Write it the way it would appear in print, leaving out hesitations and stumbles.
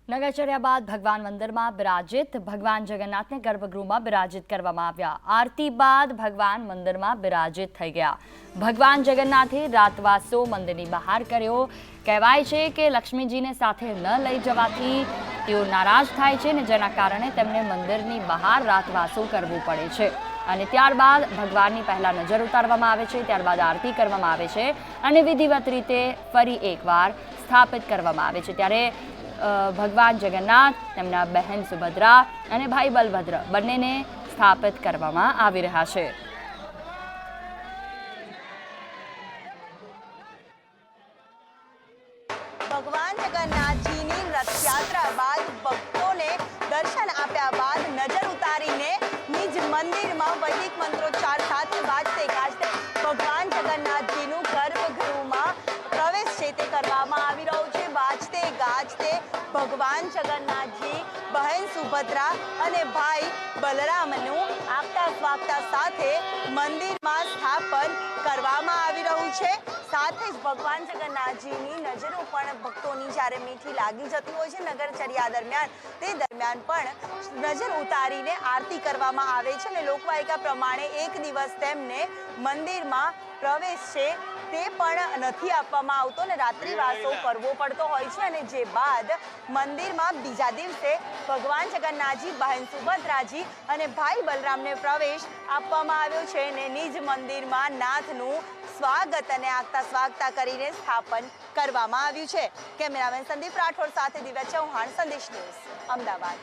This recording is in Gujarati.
નગરચર્યા બાદ ભગવાન મંદિરમાં બિરાજિત ભગવાન જગન્નાથને ગર્ભગૃહમાં બિરાજિત કરવામાં આવ્યા। આરતી બાદ ભગવાન મંદિરમાં બિરાજિત થઈ ગયા। ભગવાન જગન્નાથે રાતવાસો મંદિરની બહાર કર્યો। કહેવાય છે કે લક્ષ્મીજીને સાથે ન લઈ જવાથી તેઓ નારાજ થાય છે ને જેના કારણે તેમને મંદિરની બહાર રાતવાસો કરવું પડે છે અને ત્યારબાદ ભગવાનની પહેલા નજર ઉતારવામાં આવે છે, ત્યારબાદ આરતી કરવામાં આવે છે અને વિધિવત રીતે ફરી એકવાર સ્થાપિત કરવામાં આવે છે। ત્યારે ભગવાન જગન્નાથ, તેમના બહેન સુભદ્રા અને ભાઈ બલભદ્ર બંનેને સ્થાપિત કરવામાં આવી રહ્યા છે। ભગવાન જગન્નાથજીની રથયાત્રા બાદ ભક્તોને દર્શન આપ્યા બાદ નજર ઉતારીને નિજ મંદિરમાં વૈદિક મંત્રોચ્ચાર સાથે વાજતે ગાજતે ભગવાન જગન્નાથજીનું ગર્ભગૃહમાં પ્રવેશ છે તે કરવામાં આવી રહ્યો છે। વાજતે ગાજતે ભગવાન જગન્નાથજી, બહેન સુભદ્રા અને ભાઈ બલરામનું આગતા સ્વાગતા સાથે મંદિરમાં સ્થાપન કરવામાં આવી રહ્યું છે। સાથે જ ભગવાન જગન્નાથજીની નજરો પણ ભક્તોની જ્યારે મીઠી લાગી જતી હોય છે નગરચર્યા દરમિયાન, તે દરમિયાન પણ નજર ઉતારીને આરતી કરવામાં આવે છે અને લોકવાયકા પ્રમાણે એક દિવસ તેમને મંદિરમાં પ્રવેશ છે તે પણ નથી આપવામાં આવતો અને રાત્રિવાસો કરવો પડતો હોય છે અને જે બાદ મંદિરમાં બીજા દિવસે ભગવાન જગન્નાથજી, બહેન સુભદ્રાજી અને ભાઈ બલરામને પ્રવેશ આપવામાં આવ્યો છે અને નિજ મંદિરમાં નાથનું સ્વાગત અને આગતા સ્વાગતા કરીને સ્થાપન કરવામાં આવ્યું છે। કેમેરામેન સંદીપ રાઠોડ સાથે દિવ્યા ચૌહાણ, સંદેશ ન્યૂઝ, અમદાવાદ।